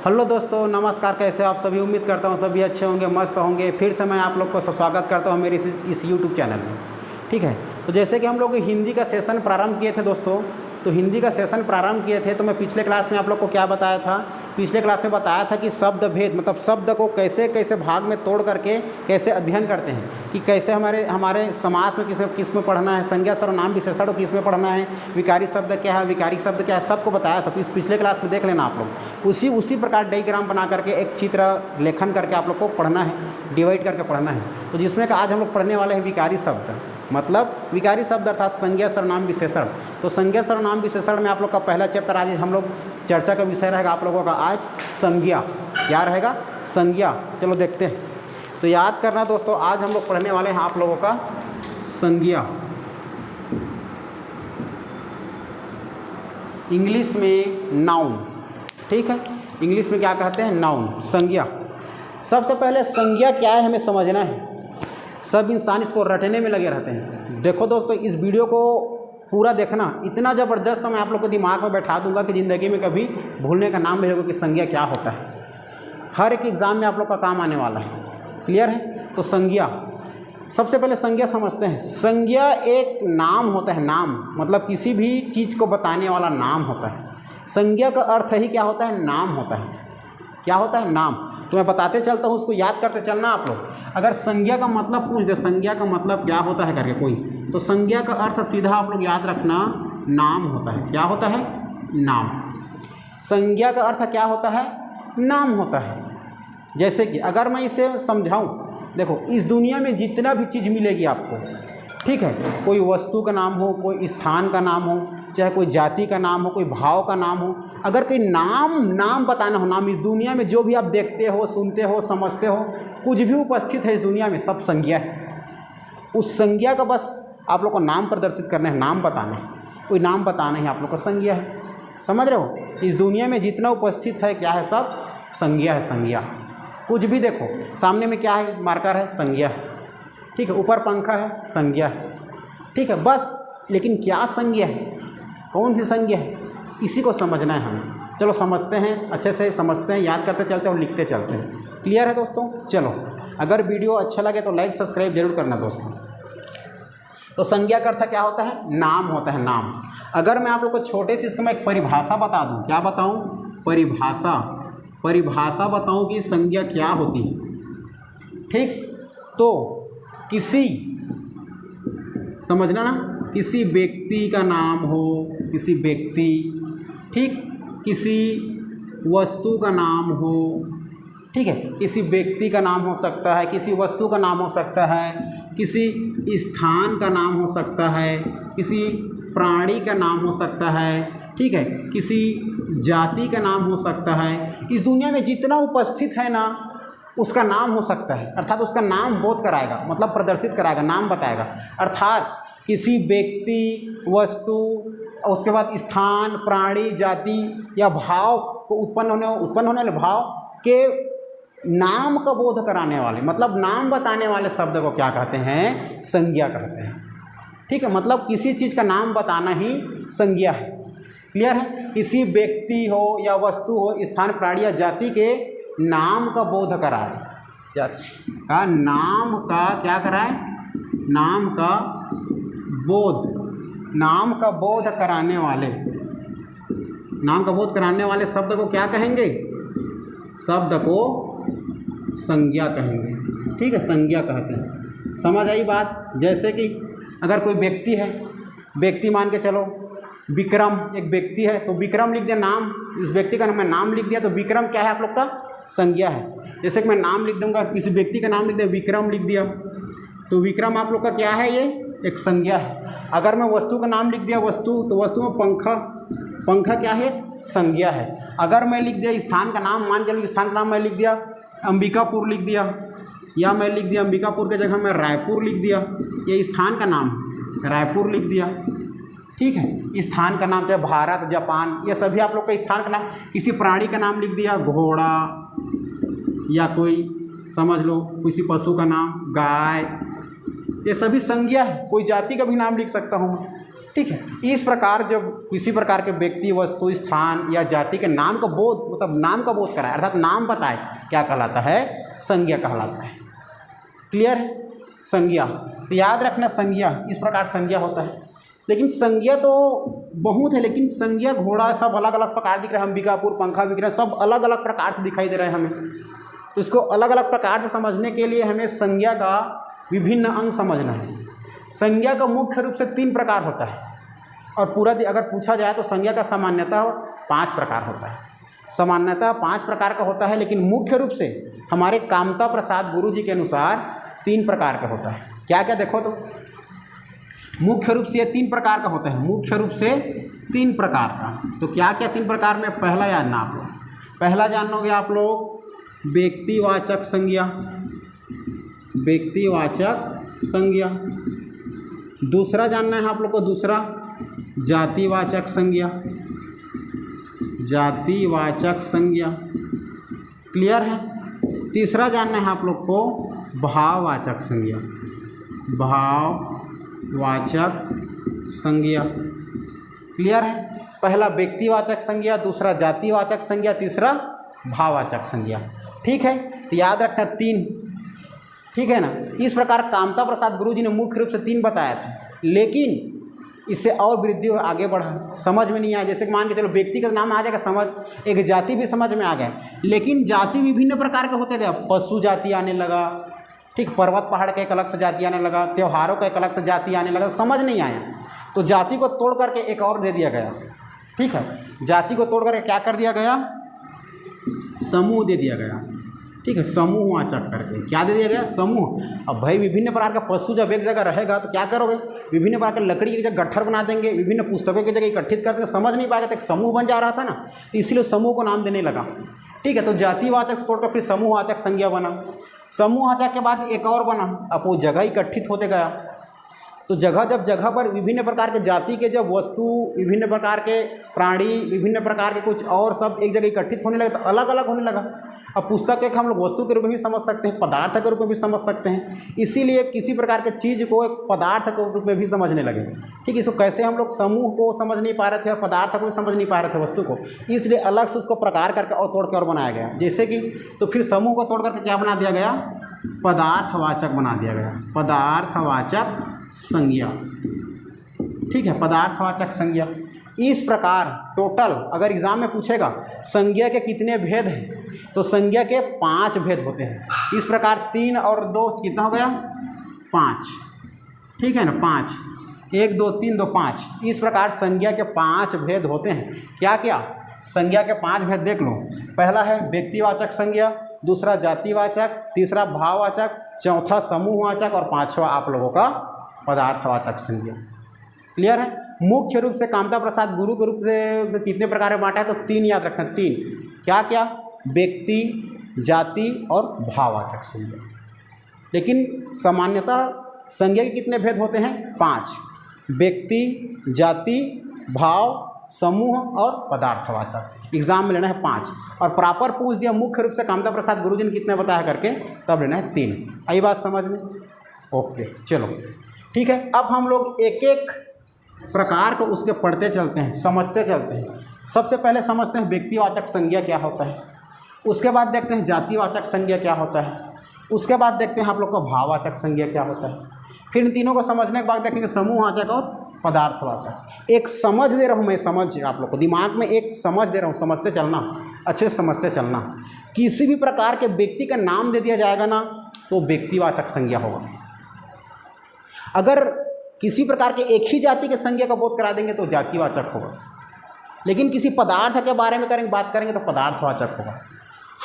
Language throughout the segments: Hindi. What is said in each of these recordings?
हेलो दोस्तों, नमस्कार। कैसे हो आप सभी? उम्मीद करता हूँ सभी अच्छे होंगे, मस्त होंगे। फिर से मैं आप लोग को स्वागत करता हूँ मेरे इस यूट्यूब चैनल में। ठीक है, तो जैसे कि हम लोग हिंदी का सेशन प्रारंभ किए थे दोस्तों, तो हिंदी का सेशन प्रारंभ किए थे तो मैं पिछले क्लास में आप लोग को क्या बताया था? पिछले क्लास में बताया था कि शब्द भेद मतलब शब्द को कैसे कैसे भाग में तोड़ करके कैसे अध्ययन करते हैं, कि कैसे हमारे समास में किस में पढ़ना है, संज्ञा सर्वनाम विशेषण किस में पढ़ना है, विकारी शब्द क्या है, विकारी शब्द क्या है, सबको बताया था। पिछले क्लास में देख लेना आप लोग। उसी प्रकार डायग्राम बना करके एक चित्र लेखन करके आप लोग को पढ़ना है, डिवाइड करके पढ़ना है। तो जिसमें आज हम लोग पढ़ने वाले हैं विकारी शब्द, मतलब विकारी शब्द अर्थात संज्ञा सर्वनाम विशेषण। तो संज्ञा सर्वनाम विशेषण में आप लोग का पहला चैप्टर आज हम लोग चर्चा का विषय रहेगा आप लोगों का आज संज्ञा। क्या रहेगा? संज्ञा। चलो देखते हैं। तो याद करना दोस्तों, आज हम लोग पढ़ने वाले हैं आप लोगों का संज्ञा। इंग्लिश में नाउन। ठीक है, इंग्लिश में क्या कहते हैं? नाउन, संज्ञा। सबसे पहले संज्ञा क्या है हमें समझना है। सब इंसान इसको रटने में लगे रहते हैं। देखो दोस्तों, इस वीडियो को पूरा देखना, इतना ज़बरदस्त मैं आप लोग को दिमाग में बैठा दूंगा कि ज़िंदगी में कभी भूलने का नाम नहीं होगा कि संज्ञा क्या होता है। हर एक एग्ज़ाम में आप लोग का काम आने वाला है। क्लियर है? तो संज्ञा, सबसे पहले संज्ञा समझते हैं। संज्ञा एक नाम होता है। नाम मतलब किसी भी चीज़ को बताने वाला नाम होता है। संज्ञा का अर्थ ही क्या होता है? नाम होता है। क्या होता है? नाम। तो मैं बताते चलता हूँ, उसको याद करते चलना आप लोग। अगर संज्ञा का मतलब पूछ दे, संज्ञा का मतलब क्या होता है करके कोई, तो संज्ञा का अर्थ सीधा आप लोग याद रखना, नाम होता है। क्या होता है? नाम। संज्ञा का अर्थ क्या होता है? नाम होता है। जैसे कि अगर मैं इसे समझाऊं, देखो इस दुनिया में जितना भी चीज़ मिलेगी आपको, ठीक है, कोई वस्तु का नाम हो, कोई स्थान का नाम हो, चाहे कोई जाति का नाम हो, कोई भाव का नाम हो, अगर कोई नाम बताना हो, नाम, इस दुनिया में जो भी आप देखते हो, सुनते हो, समझते हो, कुछ भी उपस्थित है इस दुनिया में, सब संज्ञा है। उस संज्ञा का बस आप लोग को नाम प्रदर्शित करना है, नाम बताना है, कोई नाम बताना ही आप लोग का संज्ञा है। समझ रहे हो? इस दुनिया में जितना उपस्थित है क्या है? सब संज्ञा है। संज्ञा कुछ भी देखो, सामने में क्या है? मार्कर है, संज्ञा है। ठीक है, ऊपर पंखा है, संज्ञा है। ठीक है, बस। लेकिन क्या संज्ञा है? कौन सी संज्ञा है? इसी को समझना है हमें। चलो समझते हैं, अच्छे से समझते हैं, याद करते चलते हैं और लिखते चलते हैं। क्लियर है दोस्तों? चलो, अगर वीडियो अच्छा लगे तो लाइक सब्सक्राइब जरूर करना दोस्तों। तो संज्ञा का अर्थ क्या होता है? नाम होता है। नाम। अगर मैं आप लोग को छोटे से इसको मैं एक परिभाषा बता दूं, क्या बताऊं? परिभाषा बताऊं कि संज्ञा क्या होती है। ठीक, तो किसी, समझना ना, किसी व्यक्ति का नाम हो, किसी व्यक्ति, ठीक, किसी वस्तु का नाम हो, ठीक है, किसी व्यक्ति का नाम हो सकता है, किसी वस्तु का नाम हो सकता है, किसी स्थान का नाम हो सकता है, किसी प्राणी का नाम हो सकता है, ठीक है, किसी जाति का नाम हो सकता है। इस दुनिया में जितना उपस्थित है ना, उसका नाम हो सकता है, अर्थात उसका नाम बोध कराएगा, मतलब प्रदर्शित कराएगा, नाम बताएगा। अर्थात किसी व्यक्ति, वस्तु, उसके बाद स्थान, प्राणी, जाति या भाव को उत्पन्न होने वाले भाव के नाम का बोध कराने वाले, मतलब नाम बताने वाले शब्द को क्या कहते हैं? संज्ञा कहते हैं। ठीक है, मतलब किसी चीज़ का नाम बताना ही संज्ञा है। क्लियर है? किसी व्यक्ति हो या वस्तु हो, स्थान, प्राणी या जाति के नाम का बोध कराए, जाति का नाम का क्या कराए? नाम का बोध, नाम का बोध कराने वाले, नाम का बोध कराने वाले शब्द को क्या कहेंगे? शब्द को संज्ञा कहेंगे। ठीक है, संज्ञा कहते हैं। समझ आई बात? जैसे कि अगर कोई व्यक्ति है, व्यक्ति मान के चलो विक्रम एक व्यक्ति है, तो विक्रम लिख दिया, नाम, इस व्यक्ति का मैं नाम लिख दिया, तो विक्रम क्या है आप लोग का? संज्ञा है। जैसे कि मैं नाम लिख दूंगा, किसी व्यक्ति का नाम लिख दिया, विक्रम लिख दिया, तो विक्रम आप लोग का क्या है? ये एक संज्ञा है। अगर मैं वस्तु का नाम लिख दिया, वस्तु, तो वस्तु में पंखा क्या है? संज्ञा है। अगर मैं लिख दिया स्थान का नाम, मान चलो स्थान का नाम मैं लिख दिया अंबिकापुर लिख दिया, या मैं लिख दिया अंबिकापुर के जगह मैं रायपुर लिख दिया, ये स्थान का नाम रायपुर लिख दिया। ठीक है, स्थान का नाम चाहे भारत, जापान, ये सभी आप लोग का स्थान का नाम। किसी प्राणी का नाम लिख दिया, घोड़ा, या कोई समझ लो किसी पशु का नाम गाय, ये सभी संज्ञा है। कोई जाति का भी नाम लिख सकता हूँ मैं, ठीक है। इस प्रकार जब किसी प्रकार के व्यक्ति, वस्तु, स्थान या जाति के नाम का बोध, मतलब नाम का बोध कराए अर्थात नाम बताए, क्या कहलाता है? संज्ञा कहलाता है। क्लियर है? संज्ञा, तो याद रखना संज्ञा, इस प्रकार संज्ञा होता है। लेकिन संज्ञा तो बहुत है, लेकिन संज्ञा, घोड़ा सब अलग अलग प्रकार दिख रहे हैं, अंबिकापुर, पंखा विग्रह सब अलग अलग प्रकार से दिखाई दे रहे हैं हमें। तो इसको अलग अलग प्रकार से समझने के लिए हमें संज्ञा का विभिन्न अंग समझना है। संज्ञा का मुख्य रूप से 3 प्रकार होता है, और पूरा अगर पूछा जाए तो संज्ञा का सामान्यतः 5 प्रकार होता है। सामान्यतः 5 प्रकार का होता है, लेकिन मुख्य रूप से हमारे कामता प्रसाद गुरु जी के अनुसार 3 प्रकार का होता है। क्या क्या देखो तो, मुख्य रूप से ये 3 प्रकार का होता है, मुख्य रूप से 3 प्रकार का। तो क्या क्या 3 प्रकार में? पहला जानना आप लोग, पहला जानोगे आप लोग व्यक्तिवाचक संज्ञा, व्यक्तिवाचक संज्ञा। दूसरा जानना है आप लोग को, दूसरा जातिवाचक संज्ञा, जातिवाचक संज्ञा। क्लियर है? तीसरा जानना है आप लोग को भाववाचक संज्ञा, भाववाचक संज्ञा। क्लियर है? पहला व्यक्तिवाचक संज्ञा, दूसरा जातिवाचक संज्ञा, तीसरा भाववाचक संज्ञा। ठीक है, तो याद रखना 3, ठीक है ना। इस प्रकार कामता प्रसाद गुरु जी ने मुख्य रूप से 3 बताया था, लेकिन इससे और वृद्धि आगे बढ़ा, समझ में नहीं आया। जैसे मान के चलो व्यक्तिगत नाम आ जाएगा समझ, एक जाति भी समझ में आ गया, लेकिन जाति विभिन्न प्रकार के होते गए। पशु जाति आने लगा, ठीक, पर्वत पहाड़ का एक अलग से जाति आने लगा, त्योहारों का एक अलग से जाति आने लगा, समझ नहीं आया। तो जाति को तोड़ करके एक और दे दिया गया, ठीक है, जाति को तोड़ करके क्या कर दिया गया? समूह दे दिया गया, ठीक है, समूहवाचक करके क्या दे दिया गया? समूह। अब भाई विभिन्न प्रकार का पशु जब एक जगह रहेगा तो क्या करोगे? विभिन्न प्रकार के लकड़ी की जगह गट्ठर बना देंगे, विभिन्न पुस्तकों की जगह इकट्ठित कर देंगे, समझ नहीं पाएगा, तो एक समूह बन जा रहा था ना, तो इसलिए समूह को नाम देने लगा। ठीक है, तो जातिवाचक से तोड़कर फिर समूहवाचक संज्ञा बना। समूहवाचक के बाद एक और बना, अब वो जगह इकट्ठित होते गया। तो जगह जब जगह पर विभिन्न प्रकार के जाति के जब वस्तु, विभिन्न प्रकार के प्राणी, विभिन्न प्रकार के कुछ और सब एक जगह इकट्ठित होने लगे तो अलग अलग होने लगा। अब पुस्तक एक हम लोग वस्तु के रूप में भी समझ सकते हैं, पदार्थ के रूप में भी समझ सकते हैं, इसीलिए किसी प्रकार के चीज़ को एक पदार्थ के रूप में भी समझने लगे। ठीक है, इसको कैसे हम लोग समूह को समझ नहीं पा रहे थे और पदार्थ को भी समझ नहीं पा रहे थे वस्तु को, इसलिए अलग से उसको प्रकार करके और तोड़ के और बनाया गया। जैसे कि तो फिर समूह को तोड़ करके क्या बना दिया गया? पदार्थवाचक बना दिया गया, पदार्थवाचक संज्ञा। ठीक है, पदार्थवाचक संज्ञा। इस प्रकार टोटल अगर एग्जाम में पूछेगा संज्ञा के कितने भेद हैं, तो संज्ञा के 5 भेद होते हैं। इस प्रकार 3 और 2 कितना हो गया? 5। ठीक है ना, 5, 1 2 3 2 5। इस प्रकार संज्ञा के 5 भेद होते हैं। क्या क्या? संज्ञा के 5 भेद देख लो। पहला है व्यक्तिवाचक संज्ञा, दूसरा जातिवाचक, तीसरा भाववाचक, चौथा समूहवाचक और 5वां आप लोगों का पदार्थवाचक संज्ञा। क्लियर है? मुख्य रूप से कामता प्रसाद गुरु के रूप से कितने प्रकार में बांटा है? तो 3 याद रखना, 3। क्या क्या? व्यक्ति, जाति और भाववाचक संज्ञा। लेकिन सामान्यतः संज्ञा के कितने भेद होते हैं? 5। व्यक्ति, जाति, भाव, समूह और पदार्थवाचक। एग्जाम में लेना है 5, और प्रॉपर पूछ दिया मुख्य रूप से कामता प्रसाद गुरु जी ने कितने बताया करके, तब लेना है 3। आई बात समझ में? ओके, चलो ठीक है। अब हम लोग एक एक प्रकार को उसके पढ़ते चलते हैं, समझते चलते हैं। सबसे पहले समझते हैं व्यक्तिवाचक संज्ञा क्या होता है, उसके बाद देखते हैं जातिवाचक संज्ञा क्या होता है, उसके बाद देखते हैं आप लोग का भाववाचक संज्ञा क्या होता है। फिर इन तीनों को समझने के बाद देखेंगे समूहवाचक और पदार्थवाचक। एक समझ दे रहा हूँ मैं, समझ आप लोग को दिमाग में एक समझ दे रहा हूँ, समझते चलना, अच्छे से समझते चलना। किसी भी प्रकार के व्यक्ति का नाम दे दिया जाएगा ना, तो व्यक्तिवाचक संज्ञा होगा। अगर किसी प्रकार के एक ही जाति के संज्ञा का बोध करा देंगे तो जातिवाचक होगा, लेकिन किसी पदार्थ के बारे में करेंगे, बात करेंगे तो पदार्थवाचक होगा।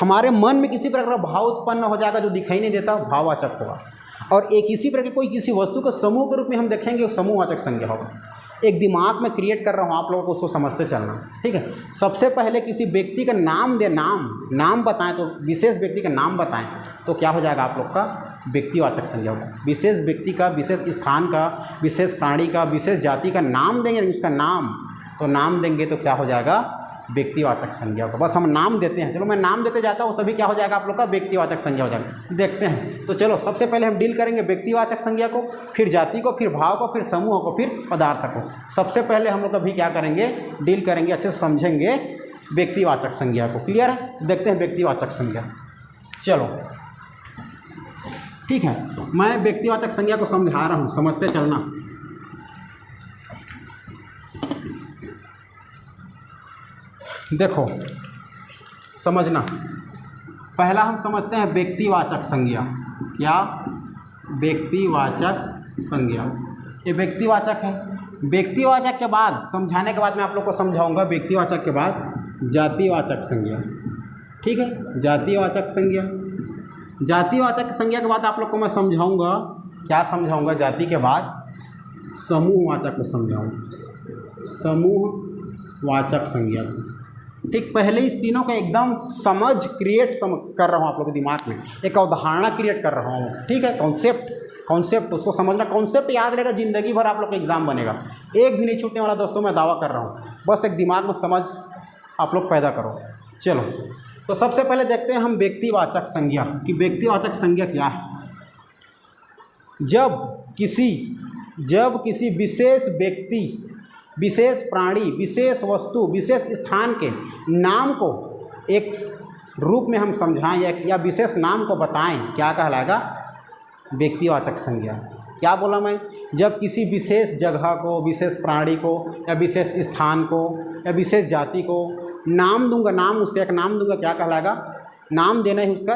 हमारे मन में किसी प्रकार का भाव उत्पन्न हो जाएगा जो दिखाई नहीं देता, भाववाचक होगा। और एक इसी प्रकार कोई किसी वस्तु को समूह के रूप में हम देखेंगे, समूहवाचक संज्ञा होगा। एक दिमाग में क्रिएट कर रहा हूँ, आप लोगों को उसको समझते चलना। ठीक है, सबसे पहले किसी व्यक्ति का नाम दे, नाम बताएं, तो विशेष व्यक्ति का नाम बताएं तो क्या हो जाएगा आप लोग का? व्यक्तिवाचक संज्ञा होगा। विशेष व्यक्ति का, विशेष स्थान का, विशेष प्राणी का, विशेष जाति का नाम देंगे, उसका नाम, तो नाम देंगे तो क्या हो जाएगा? व्यक्तिवाचक संज्ञा होगा। बस हम नाम देते हैं, चलो मैं नाम देते जाता हूँ, सभी क्या हो जाएगा आप लोग का व्यक्तिवाचक संज्ञा हो जाएगा। देखते हैं, तो चलो सबसे पहले हम डील करेंगे व्यक्तिवाचक संज्ञा को, फिर जाति को, फिर भाव को, फिर समूह को, फिर पदार्थ को। सबसे पहले हम लोग अभी क्या करेंगे, डील करेंगे, अच्छे से समझेंगे व्यक्तिवाचक संज्ञा को। क्लियर है? देखते हैं व्यक्तिवाचक संज्ञा। चलो ठीक है, मैं व्यक्तिवाचक संज्ञा को समझा रहा हूँ, समझते चलना। देखो समझना, पहला हम समझते हैं व्यक्तिवाचक संज्ञा। क्या? व्यक्तिवाचक संज्ञा। ये व्यक्तिवाचक है। व्यक्तिवाचक के बाद, समझाने के बाद मैं आप लोग को समझाऊंगा, व्यक्तिवाचक के बाद जातिवाचक संज्ञा। ठीक है, जातिवाचक संज्ञा। जातिवाचक संज्ञा के बाद आप लोग को मैं समझाऊंगा, क्या समझाऊंगा, जाति के बाद समूहवाचक को समझाऊंगा, समूहवाचक संज्ञा। ठीक, पहले इस तीनों का एकदम समझ क्रिएट कर रहा हूँ आप लोग के दिमाग में, एक अवधारणा क्रिएट कर रहा हूँ। ठीक है, कॉन्सेप्ट उसको समझना, कॉन्सेप्ट याद रहेगा, ज़िंदगी भर आप लोग का एग्जाम बनेगा, एक भी नहीं छूटने वाला दोस्तों, मैं दावा कर रहा हूँ। बस एक दिमाग में समझ आप लोग पैदा करो। चलो, तो सबसे पहले देखते हैं हम व्यक्तिवाचक संज्ञा कि व्यक्तिवाचक संज्ञा क्या है। जब किसी विशेष व्यक्ति, विशेष प्राणी, विशेष वस्तु, विशेष स्थान के नाम को एक रूप में हम समझाएं या विशेष नाम को बताएं, क्या कहलाएगा? व्यक्तिवाचक संज्ञा। क्या बोला मैं? जब किसी विशेष जगह को, विशेष प्राणी को, या विशेष स्थान को, या विशेष जाति को नाम दूंगा, नाम उसका एक नाम दूंगा, क्या कहलाएगा? नाम देना ही उसका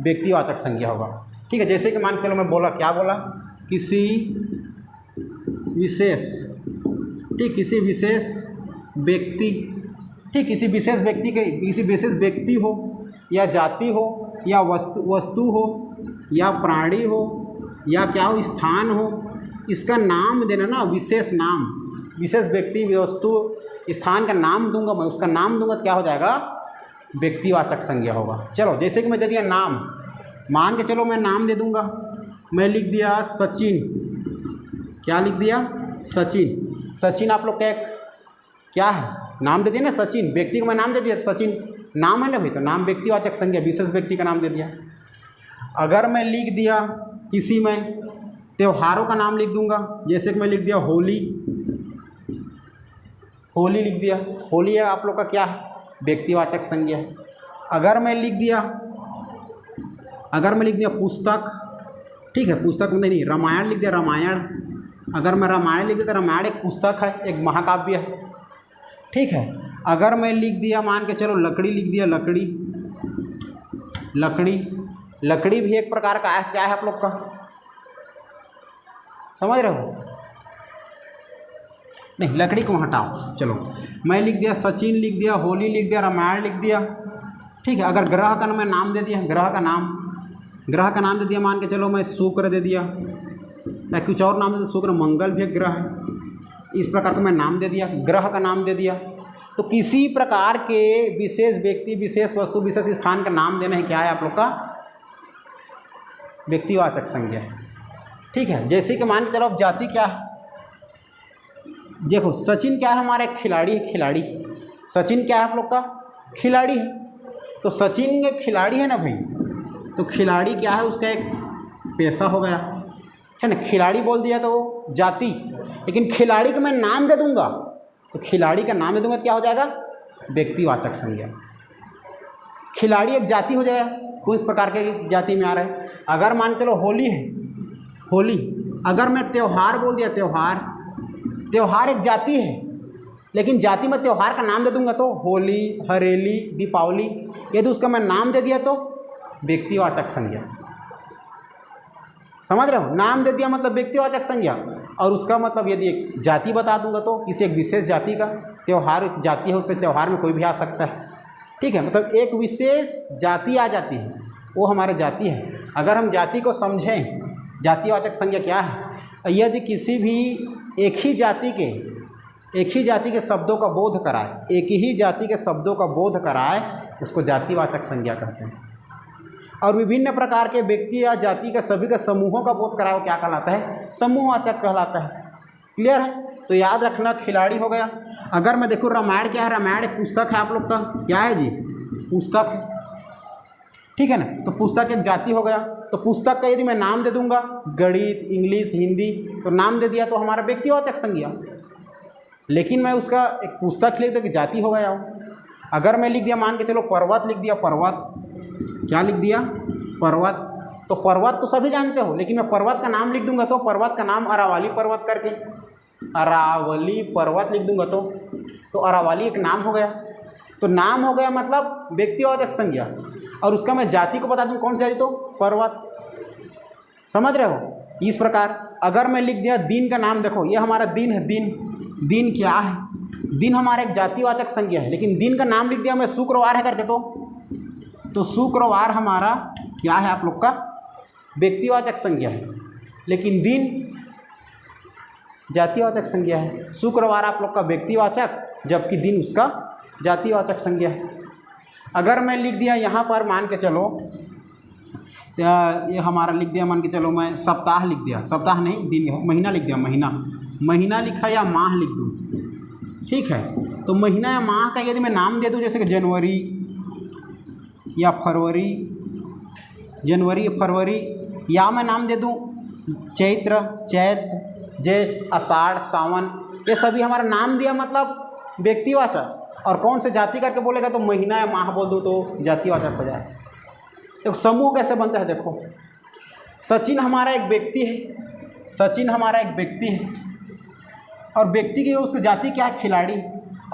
व्यक्तिवाचक संज्ञा होगा। ठीक है, जैसे कि मान के चलो मैं बोला, क्या बोला? किसी विशेष, ठीक, किसी विशेष व्यक्ति, ठीक, किसी विशेष व्यक्ति के, किसी विशेष व्यक्ति हो या जाति हो या वस्तु हो या प्राणी हो या क्या हो, स्थान हो, इसका नाम देना ना, विशेष नाम, विशेष व्यक्ति, वस्तु, स्थान का नाम दूंगा मैं, उसका नाम दूंगा तो क्या हो जाएगा? व्यक्तिवाचक संज्ञा होगा। चलो, जैसे कि मैं दे दिया नाम, मान के चलो मैं नाम दे दूंगा, मैं लिख दिया सचिन। क्या लिख दिया? सचिन। सचिन आप लोग क्या है? नाम दे दिया ना, सचिन, व्यक्ति को मैं नाम दे दिया, सचिन नाम है ना भाई, तो नाम व्यक्तिवाचक संज्ञा, विशेष व्यक्ति का नाम दे दिया। अगर मैं लिख दिया किसी में त्योहारों का नाम लिख दूंगा, जैसे कि मैं लिख दिया होली, होली लिख दिया, होली है आप लोग का क्या है? व्यक्तिवाचक संज्ञा है। अगर मैं लिख दिया पुस्तक, ठीक है, पुस्तक नहीं, रामायण लिख दिया, रामायण। अगर मैं रामायण लिख दिया तो रामायण एक पुस्तक है, एक महाकाव्य है। ठीक है, अगर मैं लिख दिया, मान के चलो लकड़ी लिख दिया, लकड़ी भी एक प्रकार का है, क्या है आप लोग का? समझ रहे हो? नहीं, लकड़ी को हटाओ। चलो, मैं लिख दिया सचिन, लिख दिया होली, लिख दिया रामायण, लिख दिया। ठीक है, अगर ग्रह का मैं नाम दे दिया, ग्रह का नाम दे दिया, मान के चलो मैं शुक्र दे दिया, या कुछ और नाम दे दिया, शुक्र, मंगल भी एक ग्रह है, इस प्रकार का मैं नाम दे दिया, ग्रह का नाम दे दिया। तो किसी प्रकार के विशेष व्यक्ति, विशेष वस्तु, विशेष स्थान का नाम देना है, क्या है आप लोग का? व्यक्तिवाचक संज्ञा है। ठीक है, जैसे कि मान के चलो अब जाति क्या है, देखो सचिन क्या है, हमारा एक खिलाड़ी है, खिलाड़ी। सचिन क्या है आप लोग का? खिलाड़ी है। तो सचिन एक खिलाड़ी है ना भाई, तो खिलाड़ी क्या है, उसका एक पेशा हो गया, है ना। खिलाड़ी बोल दिया तो जाति, लेकिन खिलाड़ी का मैं नाम दे दूंगा, तो खिलाड़ी का नाम दे दूंगा तो क्या हो जाएगा? व्यक्तिवाचक संज्ञा। खिलाड़ी एक जाति हो जाएगा, किस प्रकार के जाति में आ रहा है। अगर मान चलो होली है, होली, अगर मैं त्यौहार बोल दिया, त्यौहार एक जाति है, लेकिन जाति में त्यौहार का नाम दे दूंगा तो होली, हरेली, दीपावली, यदि उसका मैं नाम दे दिया तो व्यक्तिवाचक संज्ञा। समझ रहे हो? नाम दे दिया मतलब व्यक्तिवाचक संज्ञा, और उसका मतलब यदि एक जाति बता दूंगा तो किसी एक विशेष जाति का, त्यौहार जाति है, उससे त्यौहार में कोई भी आ सकता है। ठीक है, मतलब एक विशेष जाति आ जाती है, वो हमारा जाति है। अगर हम जाति को समझें, जातिवाचक संज्ञा क्या है, यदि किसी भी एक ही जाति के शब्दों का बोध कराए, एक ही जाति के शब्दों का बोध कराए, उसको जातिवाचक संज्ञा कहते हैं। और विभिन्न प्रकार के व्यक्ति या जाति के सभी के समूहों का बोध कराए, वो क्या कहलाता है? समूहवाचक कहलाता है। क्लियर है? तो याद रखना खिलाड़ी हो गया। अगर मैं देखूँ रामायण क्या है, रामायण एक पुस्तक है आप लोग का, क्या है जी, पुस्तक है, ठीक है ना। तो पुस्तक एक जाति हो गया। तो पुस्तक का यदि मैं नाम दे दूंगा, गणित, इंग्लिश, हिंदी, तो नाम दे दिया तो हमारा व्यक्तिवाचक संज्ञा। लेकिन मैं उसका एक पुस्तक लिख दिया कि जाति हो गया हो। अगर मैं लिख दिया, मान के चलो पर्वत लिख दिया, पर्वत, क्या लिख दिया, पर्वत, तो पर्वत तो सभी जानते हो, लेकिन मैं पर्वत का नाम लिख दूंगा तो पर्वत का नाम अरावली पर्वत करके, अरावली पर्वत लिख दूंगा तो अरावली एक नाम हो गया। तो नाम हो गया मतलब व्यक्तिवाचक संज्ञा। और उसका मैं जाति को बता दूं, कौन सी जाति, तो पर्वत। समझ रहे हो। इस प्रकार अगर मैं लिख दिया दिन का नाम, देखो ये हमारा दिन है, दिन क्या है, दिन हमारा एक जातिवाचक संज्ञा है। लेकिन दिन का नाम लिख दिया मैं शुक्रवार है करके, तो शुक्रवार हमारा क्या है आप लोग का, व्यक्तिवाचक संज्ञा है। लेकिन दिन जातिवाचक संज्ञा है। शुक्रवार आप लोग का व्यक्तिवाचक, जबकि दिन उसका जातिवाचक संज्ञा है। अगर मैं लिख दिया यहाँ पर, मान के चलो ये हमारा लिख दिया, मान के चलो मैं सप्ताह लिख दिया, सप्ताह नहीं दिन, महीना लिख दिया, महीना लिखा या माह लिख दूँ, ठीक है। तो महीना या माह का यदि मैं नाम दे दूँ, जैसे कि जनवरी या फरवरी, जनवरी फरवरी, या मैं नाम दे दूँ चैत्र, चैत, ज्येष्ठ, आषाढ़, सावन, ये सभी हमारा नाम दिया मतलब व्यक्तिवाचक। और कौन से जाति करके बोलेगा तो महीना या माह बोल दूँ तो जातिवाचक हो जाए। देखो समूह कैसे बनता है, देखो सचिन हमारा एक व्यक्ति है, सचिन हमारा एक व्यक्ति है, और व्यक्ति की उसकी जाति क्या है, खिलाड़ी,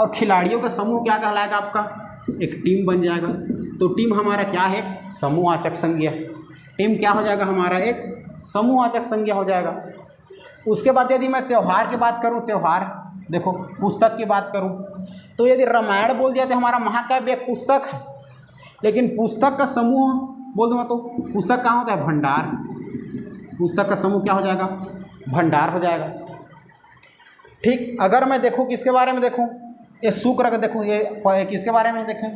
और खिलाड़ियों का समूह क्या कहलाएगा आपका, एक टीम बन जाएगा। तो टीम हमारा क्या है, समूहवाचक संज्ञा। टीम क्या हो जाएगा हमारा, एक समूहवाचक संज्ञा हो जाएगा। उसके बाद यदि मैं त्यौहार की बात करूं, त्यौहार, देखो पुस्तक की बात करूं, तो यदि रामायण बोल दिया तो हमारा महाकाव्य एक पुस्तक है। लेकिन पुस्तक का समूह बोल दूंगा तो पुस्तक कहाँ होता है, भंडार। पुस्तक का समूह क्या हो जाएगा, भंडार हो जाएगा। ठीक। अगर मैं देखूं किसके बारे में, देखूं ये शुक्र का, देखूं ये किसके बारे में देखें,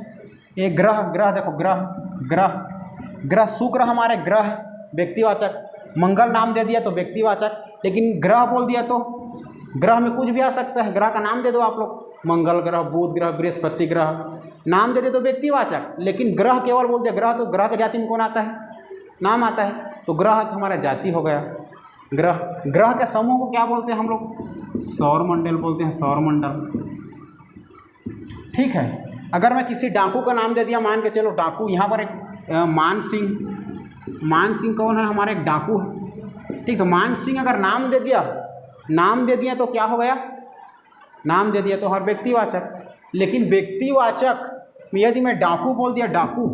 ये ग्रह, देखो ग्रह, शुक्र हमारे ग्रह, व्यक्तिवाचक। मंगल नाम दे दिया तो व्यक्तिवाचक। लेकिन ग्रह बोल दिया तो ग्रह में कुछ भी आ सकता है, ग्रह का नाम दे दो आप लोग, मंगल ग्रह, बुध ग्रह, बृहस्पति ग्रह, नाम दे दे तो व्यक्तिवाचक। लेकिन ग्रह केवल बोल दिया ग्रह, तो ग्रह की जाति में कौन आता है, नाम आता है, तो ग्रह हमारा जाति हो गया। ग्रह के समूह को क्या बोलते हैं हम लोग, सौरमंडल बोलते हैं, सौरमंडल। ठीक है। अगर मैं किसी डाकू का नाम दे दिया, मान के चलो डाकू, यहाँ पर एक मान सिंह कौन है, हमारा एक डाकू है। ठीक। तो मान सिंह अगर नाम दे दिया तो क्या हो गया, नाम दे दिया तो हर व्यक्तिवाचक। लेकिन व्यक्तिवाचक में यदि मैं डाकू बोल दिया, डाकू,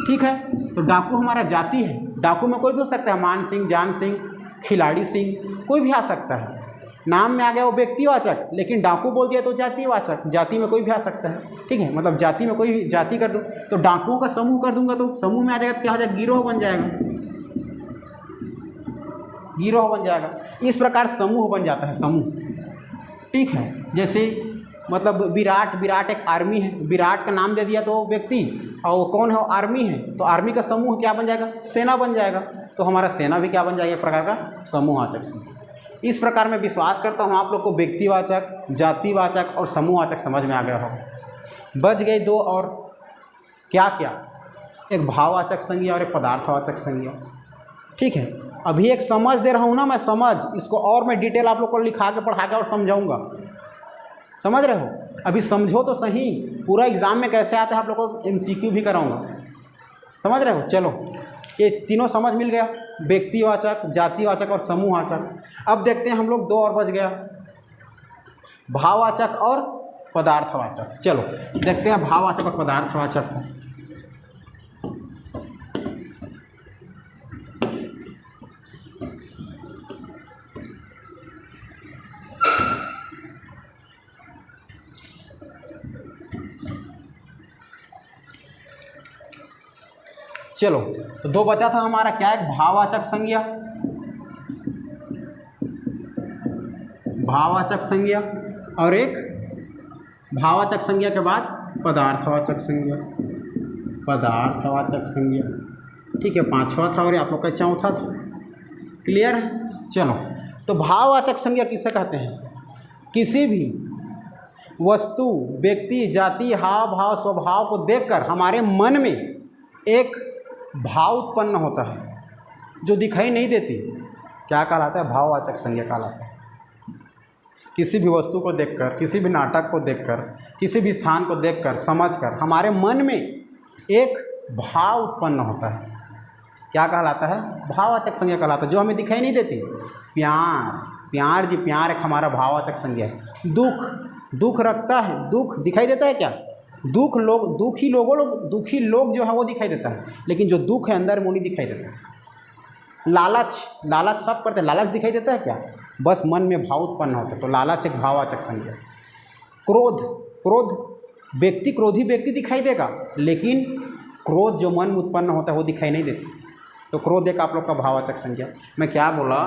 ठीक है, तो डाकू हमारा जाति है। डाकू में कोई भी हो सकता है, मान सिंह, जान सिंह, खिलाड़ी सिंह, कोई भी आ सकता है। नाम में आ गया वो व्यक्तिवाचक, लेकिन डाकू बोल दिया तो जातिवाचक, जाति में कोई भी आ सकता है। ठीक है, मतलब जाति में कोई भी जाति कर दूँ तो डाकुओं का समूह कर दूंगा तो समूह में आ जाएगा तो क्या हो जाएगा, गिरोह बन जाएगा, गिरोह बन जाएगा। इस प्रकार समूह बन जाता है, समूह। ठीक है। जैसे मतलब विराट एक आर्मी है, विराट का नाम दे दिया तो व्यक्ति, और वो कौन है, आर्मी है, तो आर्मी का समूह क्या बन जाएगा, सेना बन जाएगा। तो हमारा सेना भी क्या बन जाएगा, एक प्रकार का समूहवाचक समूह। इस प्रकार मैं विश्वास करता हूँ आप लोग को व्यक्तिवाचक, जातिवाचक और समूहवाचक समझ में आ गया होगा। बच गए दो और, क्या क्या, एक भाववाचक संज्ञा और एक पदार्थवाचक संज्ञा। ठीक है। अभी एक समझ दे रहा हूँ ना मैं, समझ, इसको और मैं डिटेल आप लोग को लिखा के पढ़ा के और समझाऊंगा। समझ रहे हो, अभी समझो तो सही, पूरा एग्जाम में कैसे आता है आप लोग को MCQ भी कराऊंगा। समझ रहे हो। चलो ये तीनों समझ मिल गया, व्यक्तिवाचक, जातिवाचक और समूहवाचक। अब देखते हैं हम लोग, दो और बच गया, भाववाचक और पदार्थवाचक। चलो देखते हैं भाववाचक और पदार्थवाचक को। चलो तो दो बचा था हमारा, क्या, एक भाववाचक संज्ञा, भाववाचक संज्ञा, और एक भाववाचक संज्ञा के बाद पदार्थवाचक संज्ञा, पदार्थवाचक संज्ञा। ठीक है, पांचवा था और आप लोग का चौथा था। क्लियर है। चलो तो भाववाचक संज्ञा किसे कहते हैं, किसी भी वस्तु, व्यक्ति, जाति, हाव भाव, स्वभाव को देखकर हमारे मन में एक भाव उत्पन्न होता है जो दिखाई नहीं देती, क्या कहलाता है? भाववाचक संज्ञा कहलाता है। किसी भी वस्तु को देखकर, किसी भी नाटक को देखकर, किसी भी स्थान को देखकर, समझकर हमारे मन में एक भाव उत्पन्न होता है, क्या कहलाता है? भाववाचक संज्ञा कहलाता है, जो हमें दिखाई नहीं देती। प्यार, प्यार जी, प्यार एक हमारा भाववाचक संज्ञा है। दुख, दुख रखता है, दुख दिखाई देता है क्या? दुखी लोग जो है वो दिखाई देता है, लेकिन जो दुख है अंदर वो नहीं दिखाई देता। लालच, लालच सब करते हैं, लालच दिखाई देता है क्या? बस मन में भाव उत्पन्न होता है, तो लालच एक भाववाचक संज्ञा। क्रोध, क्रोध व्यक्ति, क्रोधी व्यक्ति दिखाई देगा, लेकिन क्रोध जो मन में उत्पन्न होता है वो दिखाई नहीं देती, तो क्रोध एक आप लोग का भाववाचक संज्ञा। मैं क्या बोला?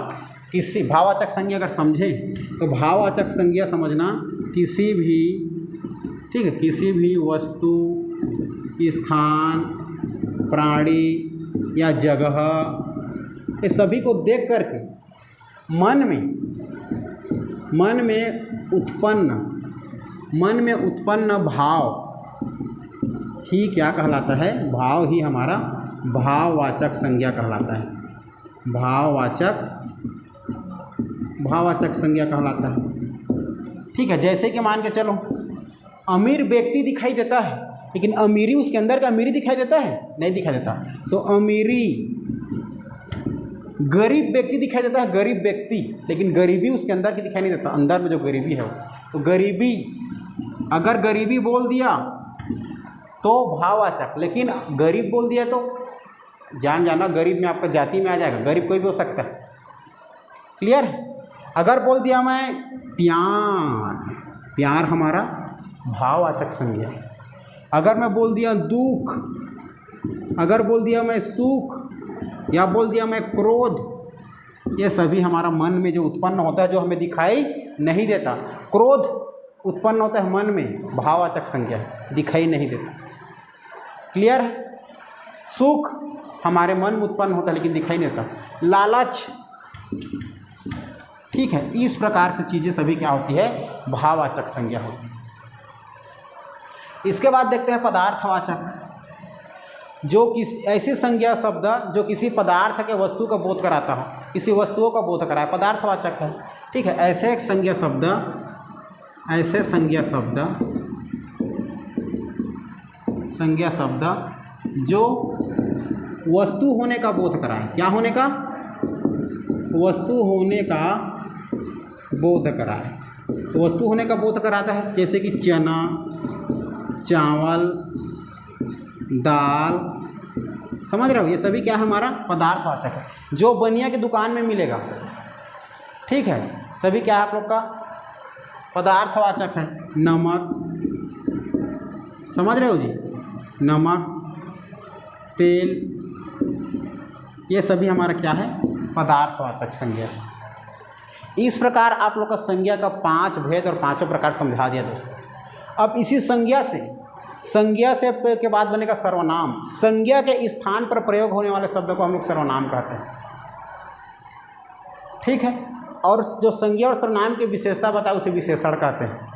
किसी भाववाचक संज्ञा अगर समझें तो भाववाचक संज्ञा समझना किसी भी, ठीक है, किसी भी वस्तु, स्थान, प्राणी या जगह, ये सभी को देख करके मन में उत्पन्न भाव ही क्या कहलाता है? भाव ही हमारा भाववाचक संज्ञा कहलाता है। भाववाचक संज्ञा कहलाता है। ठीक है, जैसे कि मान के चलो अमीर व्यक्ति दिखाई देता है, लेकिन अमीरी, उसके अंदर का अमीरी दिखाई देता है? नहीं दिखाई देता, तो अमीरी। गरीब व्यक्ति दिखाई देता है, गरीब व्यक्ति, लेकिन गरीबी उसके अंदर की दिखाई नहीं देता, अंदर में जो गरीबी है वो। तो गरीबी, अगर गरीबी बोल दिया तो भाववाचक, लेकिन गरीब बोल दिया तो जाना गरीब में आपका जाति में आ जाएगा, गरीब कोई भी हो सकता है। क्लियर? अगर बोल दिया मैं प्यार, प्यार हमारा भाववाचक संज्ञा। अगर मैं बोल दिया दुख, अगर बोल दिया मैं सुख, या बोल दिया मैं क्रोध, ये सभी हमारा मन में जो उत्पन्न होता है, जो हमें दिखाई नहीं देता। क्रोध उत्पन्न होता है मन में, भाववाचक संज्ञा, दिखाई नहीं देता। क्लियर है? सुख हमारे मन में उत्पन्न होता है लेकिन दिखाई नहीं देता। लालच, ठीक है, इस प्रकार से चीज़ें सभी क्या होती है? भाववाचक संज्ञा होती है। इसके बाद देखते हैं पदार्थवाचक, जो ऐसी संज्ञा शब्द जो किसी पदार्थ के, वस्तु का बोध कराता हो, किसी वस्तुओं का बोध कराए, पदार्थवाचक है। ठीक है, ऐसे संज्ञा शब्द जो वस्तु होने का बोध कराए। क्या होने का? वस्तु होने का बोध कराए। तो वस्तु होने का बोध कराता है, जैसे कि चना, चावल, दाल, समझ रहे हो? ये सभी क्या है? हमारा पदार्थवाचक है, जो बनिया की दुकान में मिलेगा। ठीक है, सभी क्या है आप लोग का? पदार्थवाचक है। नमक, समझ रहे हो जी? नमक, तेल, ये सभी हमारा क्या है? पदार्थवाचक संज्ञा। इस प्रकार आप लोग का संज्ञा का 5 भेद और 5 प्रकार समझा दिया दोस्तों। अब इसी संज्ञा से के बाद बनेगा सर्वनाम। संज्ञा के स्थान पर प्रयोग होने वाले शब्द को हम लोग सर्वनाम कहते हैं। ठीक है, और जो संज्ञा और सर्वनाम की विशेषता बताए उसे विशेषण कहते हैं।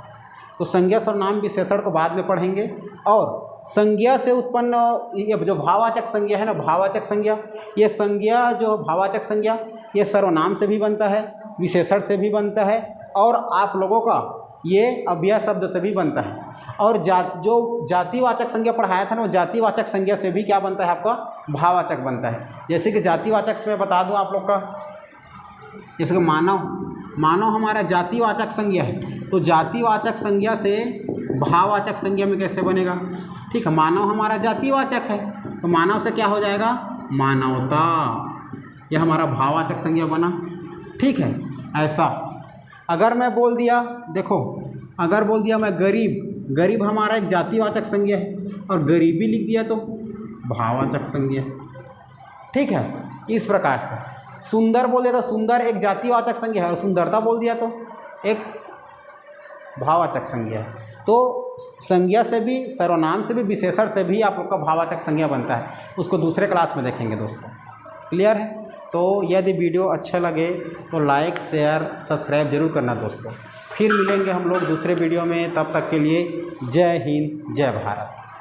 तो संज्ञा, सर्वनाम, विशेषण को बाद में पढ़ेंगे। और संज्ञा से उत्पन्न ये जो भाववाचक संज्ञा है ना, भाववाचक संज्ञा, ये संज्ञा जो भाववाचक संज्ञा, ये सर्वनाम से भी बनता है, विशेषण से भी बनता है, और आप लोगों का ये अव्यय शब्द से भी बनता है। और जो जातिवाचक संज्ञा पढ़ाया था ना, वो जातिवाचक संज्ञा से भी क्या बनता है? आपका भाववाचक बनता है। जैसे कि जातिवाचक से मैं बता दूं आप लोग का, जैसे कि मानव हमारा जातिवाचक संज्ञा है, तो जातिवाचक संज्ञा से भाववाचक संज्ञा में कैसे बनेगा? ठीक है, मानव हमारा जातिवाचक है, तो मानव से क्या हो जाएगा? मानवता, यह हमारा भाववाचक संज्ञा बना। ठीक है, ऐसा अगर मैं बोल दिया, देखो, अगर बोल दिया मैं गरीब, गरीब हमारा एक जातिवाचक संज्ञा है, और गरीबी लिख दिया तो भाववाचक संज्ञा। ठीक है, इस प्रकार से। सुंदर बोल दिया तो सुंदर एक जातिवाचक संज्ञा है, और सुंदरता बोल दिया तो एक भाववाचक संज्ञा है। तो संज्ञा से भी, सर्वनाम से भी, विशेषण से भी आप लोग का भाववाचक संज्ञा बनता है। उसको दूसरे क्लास में देखेंगे दोस्तों। क्लियर है? तो यदि वीडियो अच्छा लगे तो लाइक, शेयर, सब्सक्राइब जरूर करना दोस्तों। फिर फिर मिलेंगे हम लोग दूसरे वीडियो में, तब तक के लिए जय हिंद जय भारत।